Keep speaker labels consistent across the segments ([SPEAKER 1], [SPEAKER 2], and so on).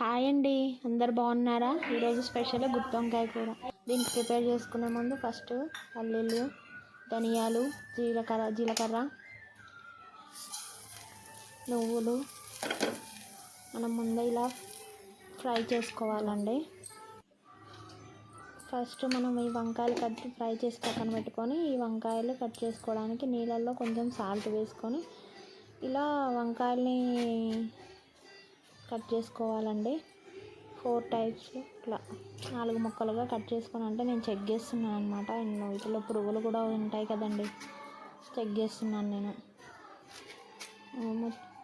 [SPEAKER 1] Hi అండి, అందరు బాగున్నారా? ఈరోజు స్పెషల్ గుత్తి వంకాయ కూర. దీనికి ప్రిపేర్ చేసుకునే ముందు ఫస్ట్ పల్లీలు, ధనియాలు, జీలకర్ర, నువ్వులు మనం ముందే ఇలా ఫ్రై చేసుకోవాలండి. ఫస్ట్ మనం ఈ వంకాయలు ఫ్రై చేసి పక్కన పెట్టుకొని, ఈ వంకాయలు కట్ చేసుకోవడానికి నీళ్ళల్లో కొంచెం సాల్ట్ వేసుకొని ఇలా వంకాయల్ని కట్ చేసుకోవాలండి. 4 టైప్స్ ఇట్లా 4 ముక్కలుగా కట్ చేసుకొని, అంటే నేను చెక్ చేస్తున్నాను అనమాట. వీటిలో పురుగులు కూడా ఉంటాయి కదండి, చెక్ చేస్తున్నాను నేను.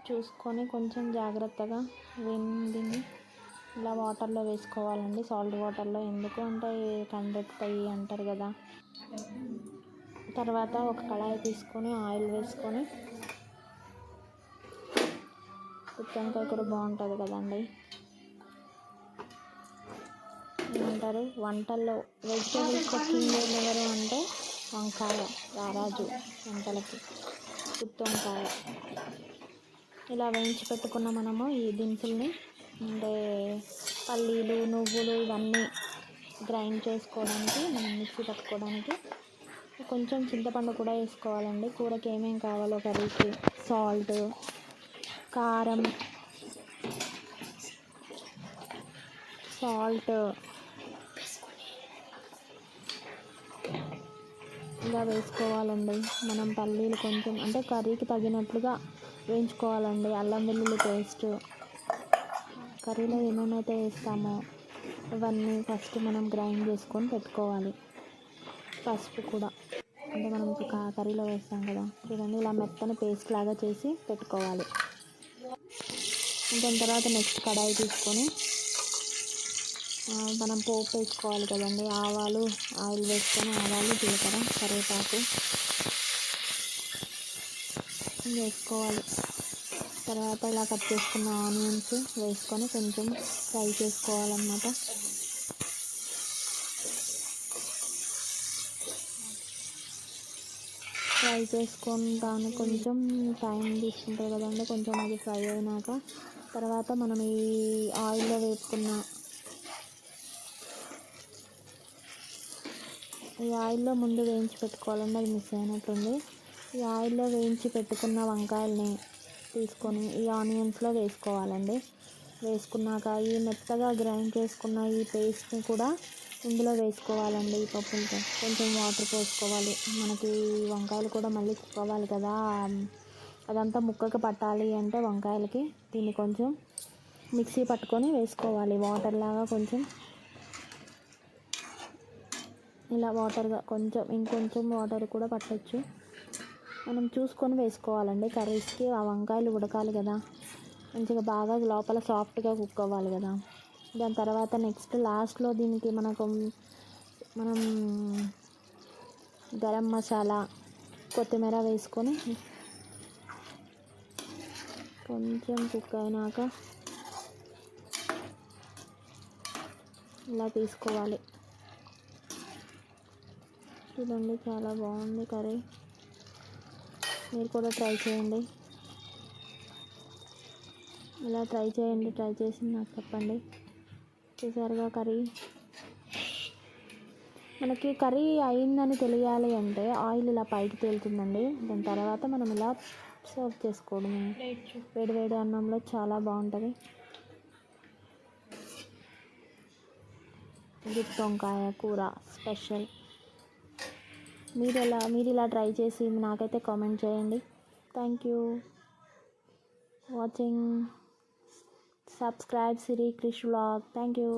[SPEAKER 1] చూసుకొని కొంచెం జాగ్రత్తగా దీన్ని ఇలా వాటర్లో వేసుకోవాలండి, సాల్ట్ వాటర్లో. ఎందుకు అంటే కండెత్తాయి అంటారు కదా. తర్వాత ఒక కళాయి తీసుకొని ఆయిల్ వేసుకొని, గుత్తి వంకాయ కూడా బాగుంటుంది కదండి. ఏమంటారు వంటల్లో వెజిటేబుల్స్ కింగ్ ఎవరు అంటే వంకాయ రారాజు వంటలకి, గుత్తి వంకాయ. ఇలా వేయించి పెట్టుకున్న మనము ఈ దినుసుల్ని, అంటే పల్లీలు, నువ్వులు ఇవన్నీ గ్రైండ్ చేసుకోవడానికి, మనం మిక్సీ పట్టుకోవడానికి కొంచెం చింతపండు కూడా వేసుకోవాలండి. కూరకి ఏమేమి కావాలో కర్రీకి సాల్ట్, కారం, ఇలా వేసుకోవాలండి. మనం పల్లీలు కొంచెం అంటే కర్రీకి తగినట్లుగా వేయించుకోవాలండి. అల్లం వెల్లుల్లి పేస్ట్, కర్రీలో ఏమేమైతే వేస్తామో ఇవన్నీ ఫస్ట్ మనం గ్రైండ్ చేసుకొని పెట్టుకోవాలి. పసుపు కూడా, అంటే మనం కర్రీలో వేస్తాం కదా, చూడండి ఇలా మెత్తని పేస్ట్ లాగా చేసి పెట్టుకోవాలి. దాని తర్వాత నెక్స్ట్ కడాయి తీసుకొని మనం పోపు వేసుకోవాలి కదండి. ఆవాలు, ఆయిల్ వేసుకొని ఆవాలు, జీలకర్ర, కరివేపాకు వేసుకోవాలి. తర్వాత ఇలా కట్ చేసుకున్న ఆనియన్స్ వేసుకొని కొంచెం ఫ్రై చేసుకోవాలన్నమాట. ఫ్రై చేసుకుంటాను, కొంచెం టైం తీసుకుంటుంది కదండి. కొంచెం అది ఫ్రై అయినాక తర్వాత మనం ఈ ఆయిల్లో వేసుకున్న, ఈ ఆయిల్లో ముందు వేయించి పెట్టుకోవాలండి, అది మిస్ అయినట్టుంది. ఈ ఆయిల్లో వేయించి పెట్టుకున్న వంకాయల్ని తీసుకొని ఈ ఆనియన్స్లో వేసుకోవాలండి. వేసుకున్నాక ఈ మెత్తగా గ్రైండ్ చేసుకున్న ఈ పేస్ట్ని కూడా ఇందులో వేసుకోవాలండి. ఈ పప్పులతో కొంచెం వాటర్ పోసుకోవాలి. మనకి వంకాయలు కూడా మళ్ళీ కుక్ అవ్వాలి కదా, అదంతా ముక్కకి పట్టాలి అంటే వంకాయలకి దీన్ని కొంచెం మిక్సీ పట్టుకొని వేసుకోవాలి. వాటర్ లాగా కొంచెం ఇలా వాటర్గా కొంచెం, ఇంకొంచెం వాటర్ కూడా పట్టచ్చు. మనం చూసుకొని వేసుకోవాలండి. కర్రీస్కి ఆ వంకాయలు ఉడకాలి కదా, మంచిగా బాగా లోపల సాఫ్ట్గా కుక్ అవ్వాలి కదా. దాని తర్వాత నెక్స్ట్ లాస్ట్లో దీనికి మనం గరం మసాలా, కొత్తిమీర వేసుకొని కొంచెం కుక్ అయినాక ఇలా తీసుకోవాలి. చూడండి చాలా బాగుంది కర్రీ, మీరు కూడా ట్రై చేయండి. ఇలా ట్రై చేయండి, ట్రై చేసి నాకు చెప్పండి. చూసారుగా కర్రీ. మనకి కర్రీ అయిందని తెలియాలి అంటే ఆయిల్ ఇలా పైకి తేలుతుందండి. దాని తర్వాత మనం ఇలా సర్వ్ చేసుకోవడం వేడి వేడి అన్నంలో చాలా బాగుంటుంది. గుత్తి వంకాయ కూర స్పెషల్. మీరు ఇలా ట్రై చేసి నాకైతే కామెంట్ చేయండి. Thank you watching. Subscribe Siri Krish vlog. Thank you.